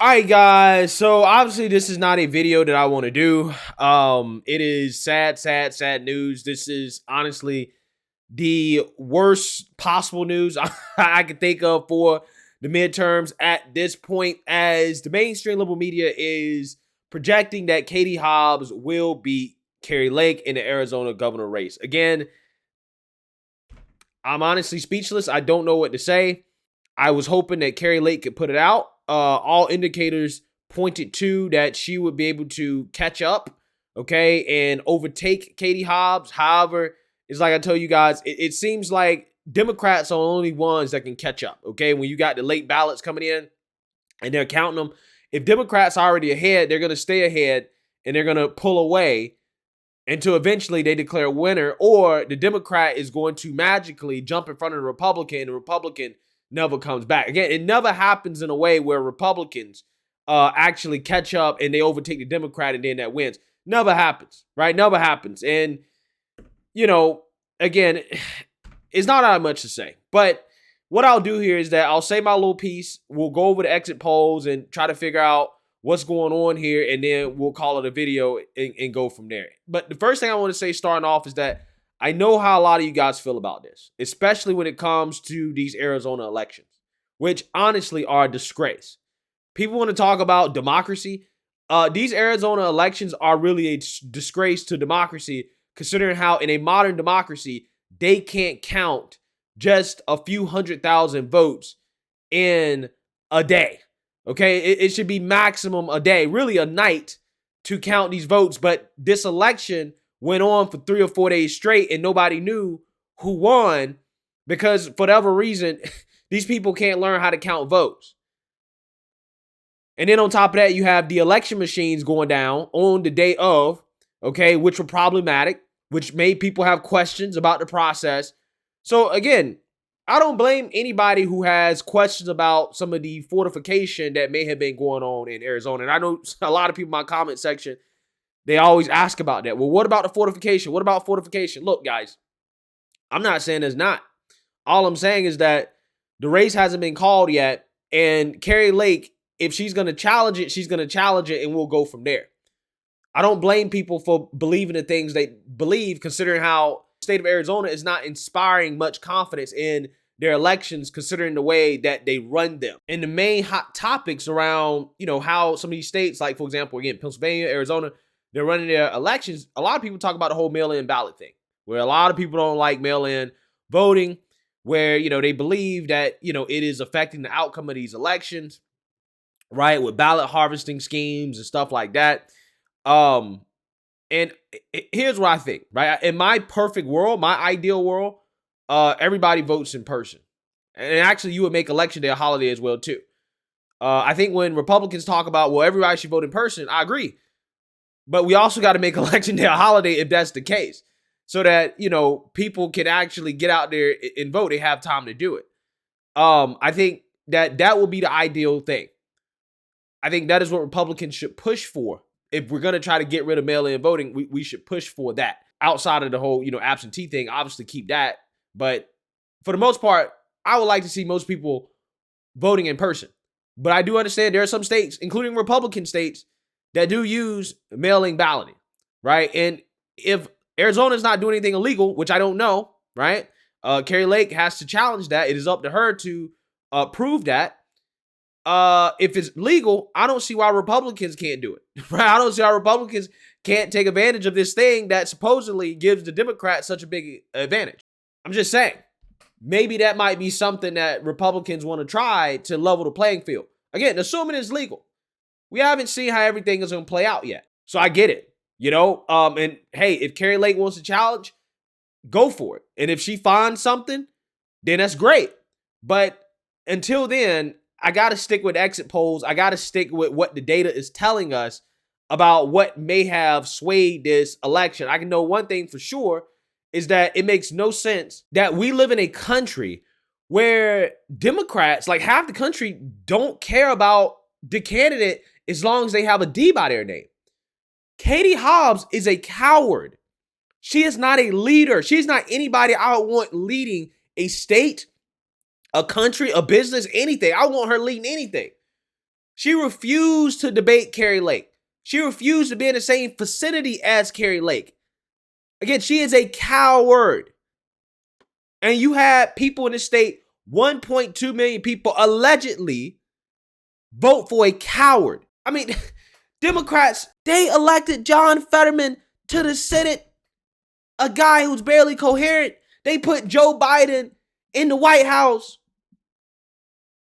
All right, guys. So obviously, this is not a video that I want to do. It is sad news. This is honestly the worst possible news I could think of for the midterms at this point, as the mainstream liberal media is projecting that Katie Hobbs will beat Kari Lake in the Arizona governor race. Again, I'm honestly speechless. I don't know what to say. I was hoping that Kari Lake could put it out. All indicators pointed to that she would be able to catch up, okay, and overtake Katie Hobbs. However, it's like I told you guys, it seems like Democrats are the only ones that can catch up, okay? When you got the late ballots coming in and they're counting them, if Democrats are already ahead, they're going to stay ahead and they're going to pull away until eventually they declare a winner, or the Democrat is going to magically jump in front of the Republican, and the Republican never comes back. Again, it never happens in a way where Republicans actually catch up and they overtake the Democrat and then that wins. Never happens, right? Never happens. And, you know, again, it's not that much to say. But what I'll do here is that I'll say my little piece. We'll go over the exit polls and try to figure out what's going on here, and then we'll call it a video and go from there. But the first thing I want to say starting off is that I know how a lot of you guys feel about this, especially when it comes to these Arizona elections, which honestly are a disgrace. People want to talk about democracy. These Arizona elections are really a disgrace to democracy, considering how in a modern democracy, they can't count just a few 100,000 votes in a day. Okay, it should be maximum a day, really a night, to count these votes. But this election went on for 3 or 4 days straight and nobody knew who won because for whatever reason, these people can't learn how to count votes. And then on top of that, you have the election machines going down on the day of, okay, which were problematic, which made people have questions about the process. So again, I don't blame anybody who has questions about some of the fortification that may have been going on in Arizona. And I know a lot of people in my comment section, they always ask about that. Well, what about the fortification? What about fortification? Look, guys, I'm not saying there's not. All I'm saying is that the race hasn't been called yet. And Kari Lake, if she's going to challenge it, she's going to challenge it, and we'll go from there. I don't blame people for believing the things they believe, considering how the state of Arizona is not inspiring much confidence in their elections, considering the way that they run them. And the main hot topics around, how some of these states, like, for example, again, Pennsylvania, Arizona, they're running their elections. A lot of people talk about the whole mail-in ballot thing, where a lot of people don't like mail-in voting, where, they believe that, it is affecting the outcome of these elections, right, with ballot harvesting schemes and stuff like that. And here's what I think, right? In my perfect world, my ideal world, everybody votes in person. And actually, you would make election day a holiday as well, too. I think when Republicans talk about, well, everybody should vote in person, I agree. But we also got to make election day a holiday if that's the case, so that, people can actually get out there and vote. They have time to do it. I think that will be the ideal thing. I think that is what Republicans should push for. If we're going to try to get rid of mail-in voting, we should push for that. Outside of the whole, absentee thing, obviously keep that. But for the most part, I would like to see most people voting in person. But I do understand there are some states, including Republican states, that do use mail-in balloting, right? And if Arizona is not doing anything illegal, which I don't know, right? Kari Lake has to challenge that. It is up to her to prove that. If it's legal, I don't see why Republicans can't do it, right? I don't see how Republicans can't take advantage of this thing that supposedly gives the Democrats such a big advantage. I'm just saying, maybe that might be something that Republicans want to try to level the playing field. Again, assuming it's legal. We haven't seen how everything is going to play out yet. So I get it, and hey, if Kari Lake wants to challenge, go for it. And if she finds something, then that's great. But until then, I got to stick with exit polls. I got to stick with what the data is telling us about what may have swayed this election. I can know one thing for sure is that it makes no sense that we live in a country where Democrats, like half the country, don't care about the candidate as long as they have a D by their name. Katie Hobbs is a coward. She is not a leader. She's not anybody I want leading a state, a country, a business, anything. I want her leading anything. She refused to debate Kari Lake. She refused to be in the same vicinity as Kari Lake. Again, she is a coward. And you had people in the state, 1.2 million people allegedly vote for a coward. I mean, Democrats, they elected John Fetterman to the Senate, a guy who's barely coherent. They put Joe Biden in the White House.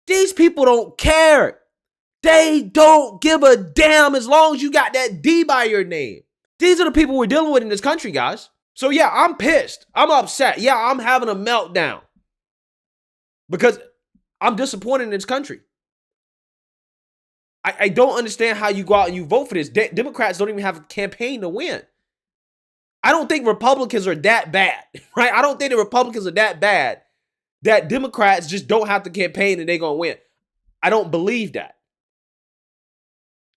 These people don't care. They don't give a damn as long as you got that D by your name. These are the people we're dealing with in this country, guys. So yeah, I'm pissed. I'm upset. Yeah, I'm having a meltdown because I'm disappointed in this country. I don't understand how you go out and you vote for this. Democrats don't even have a campaign to win. I don't think Republicans are that bad, right? I don't think the Republicans are that bad that Democrats just don't have to campaign and they're going to win. I don't believe that.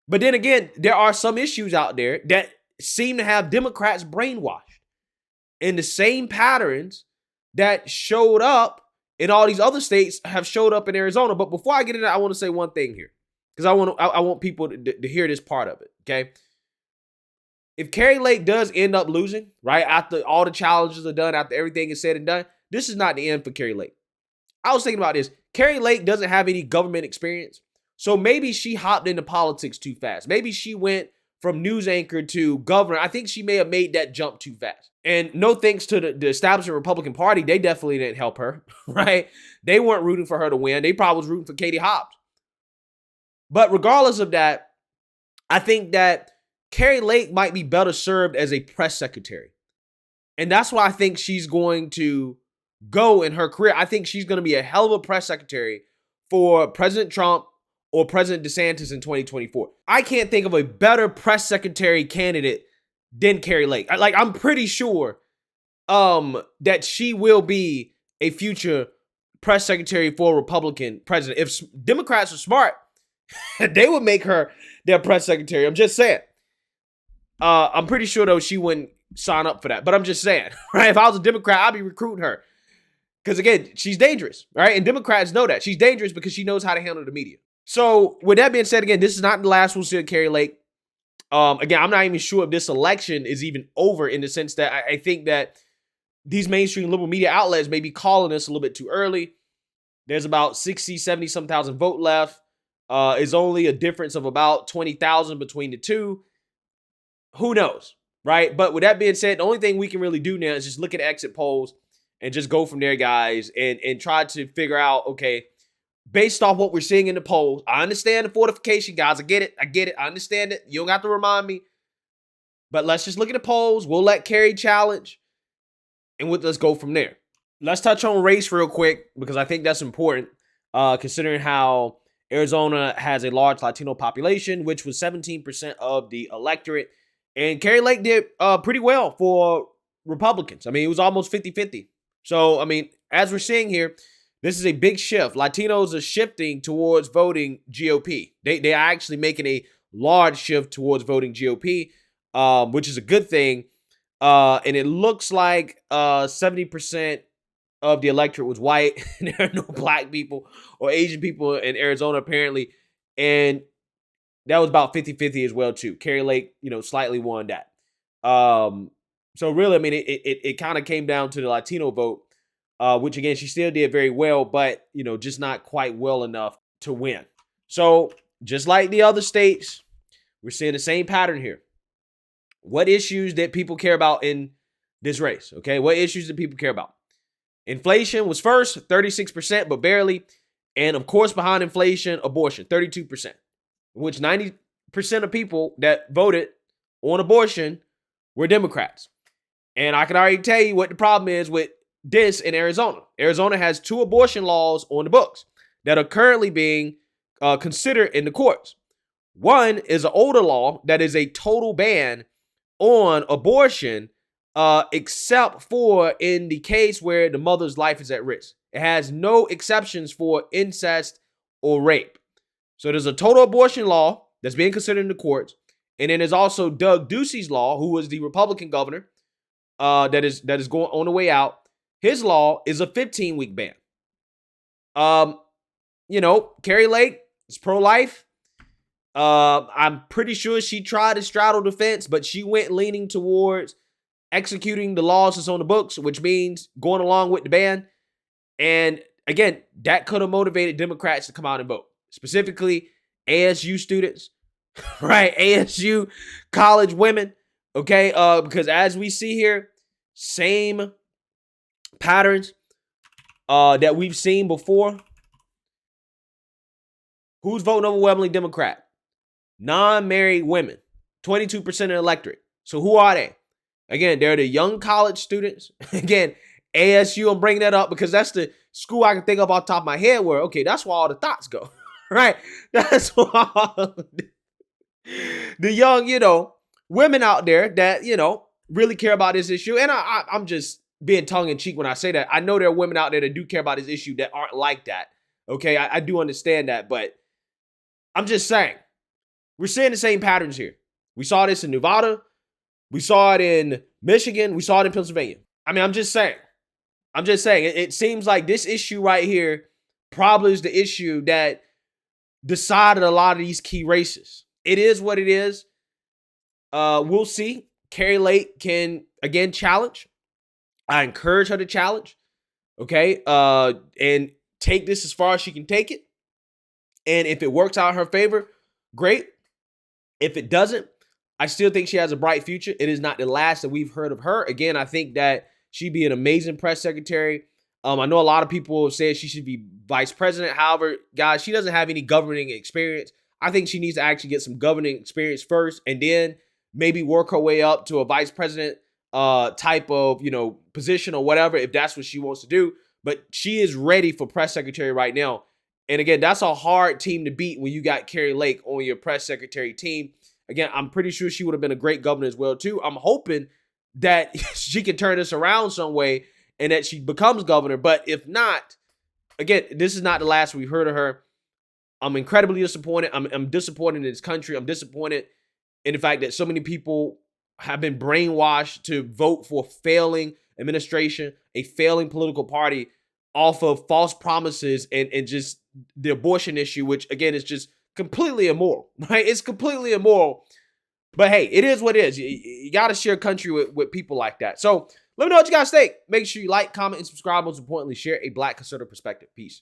But then again, there are some issues out there that seem to have Democrats brainwashed in the same patterns that showed up in all these other states have showed up in Arizona. But before I get into that, I want to say one thing here because I want people to hear this part of it, okay? If Kari Lake does end up losing, right, after all the challenges are done, after everything is said and done, this is not the end for Kari Lake. I was thinking about this. Kari Lake doesn't have any government experience. So maybe she hopped into politics too fast. Maybe she went from news anchor to governor. I think she may have made that jump too fast. And no thanks to the establishment Republican Party, they definitely didn't help her, right? They weren't rooting for her to win. They probably was rooting for Katie Hobbs. But regardless of that, I think that Kari Lake might be better served as a press secretary. And that's why I think she's going to go in her career. I think she's going to be a hell of a press secretary for President Trump or President DeSantis in 2024. I can't think of a better press secretary candidate than Kari Lake. I'm pretty sure that she will be a future press secretary for a Republican president. If Democrats are smart, they would make her their press secretary. I'm just saying. I'm pretty sure, though, she wouldn't sign up for that. But I'm just saying, right? If I was a Democrat, I'd be recruiting her. Because, again, she's dangerous, right? And Democrats know that. She's dangerous because she knows how to handle the media. So, with that being said, again, this is not the last we'll see of Kari Lake. Again, I'm not even sure if this election is even over in the sense that I think that these mainstream liberal media outlets may be calling us a little bit too early. There's about 60, 70 some thousand vote left. It's only a difference of about 20,000 between the two. Who knows, right? But with that being said, the only thing we can really do now is just look at exit polls and just go from there, guys, and try to figure out, okay, based off what we're seeing in the polls, I understand the fortification, guys. I get it. I understand it. You don't have to remind me. But let's just look at the polls. We'll let Kari challenge, and let's go from there. Let's touch on race real quick because I think that's important, considering how Arizona has a large Latino population, which was 17% of the electorate. And Kari Lake did pretty well for Republicans. I mean, it was almost 50-50. So, I mean, as we're seeing here, this is a big shift. Latinos are shifting towards voting GOP. They are actually making a large shift towards voting GOP, which is a good thing. And it looks like 70% of the electorate was white. There are no black people or Asian people in Arizona, apparently. And that was about 50-50 as well, too. Kari Lake, slightly won that. So really, I mean, it kind of came down to the Latino vote, which, again, she still did very well, but, just not quite well enough to win. So just like the other states, we're seeing the same pattern here. What issues that people care about in this race, okay? What issues do people care about? Inflation was first, 36%, but barely. And, of course, behind inflation, abortion, 32%, which 90% of people that voted on abortion were Democrats. And I can already tell you what the problem is with this in Arizona. Arizona has 2 abortion laws on the books that are currently being considered in the courts. One is an older law that is a total ban on abortion, except for in the case where the mother's life is at risk. It has no exceptions for incest or rape. So there's a total abortion law that's being considered in the courts. And then there's also Doug Ducey's law, who was the Republican governor, that is going on the way out. His law is a 15-week ban. Kari Lake is pro-life. I'm pretty sure she tried to straddle the fence, but she went leaning towards executing the laws that's on the books, which means going along with the ban. And again, that could have motivated Democrats to come out and vote, specifically ASU students, right? ASU college women, okay? Because as we see here, same patterns that we've seen before. Who's voting overwhelmingly Democrat? Non-married women, 22% of the electorate. So who are they? Again, they're the young college students. Again, ASU, I'm bringing that up because that's the school I can think of off the top of my head where, okay, that's where all the thoughts go, right? That's where the young, women out there that, really care about this issue. And I'm just being tongue in cheek when I say that. I know there are women out there that do care about this issue that aren't like that. Okay, I do understand that, but I'm just saying, we're seeing the same patterns here. We saw this in Nevada. We saw it in Michigan. We saw it in Pennsylvania. I mean, I'm just saying. It seems like this issue right here probably is the issue that decided a lot of these key races. It is what it is. We'll see. Kari Lake can, again, challenge. I encourage her to challenge. Okay? And take this as far as she can take it. And if it works out in her favor, great. If it doesn't, I still think she has a bright future. It is not the last that we've heard of her. Again, I think that she'd be an amazing press secretary. I know a lot of people have said she should be vice president. However, guys, she doesn't have any governing experience. I think she needs to actually get some governing experience first and then maybe work her way up to a vice president type of, position or whatever, if that's what she wants to do. But she is ready for press secretary right now. And again, that's a hard team to beat when you got Kari Lake on your press secretary team. Again, I'm pretty sure she would have been a great governor as well, too. I'm hoping that she can turn this around some way and that she becomes governor. But if not, again, this is not the last we've heard of her. I'm incredibly disappointed. I'm disappointed in this country. I'm disappointed in the fact that so many people have been brainwashed to vote for a failing administration, a failing political party off of false promises and just the abortion issue, which, again, is just completely immoral, right? It's completely immoral. But hey, it is what it is. You got to share a country with people like that. So let me know what you guys think. Make sure you like, comment, and subscribe. Most importantly, share a Black conservative perspective. Peace.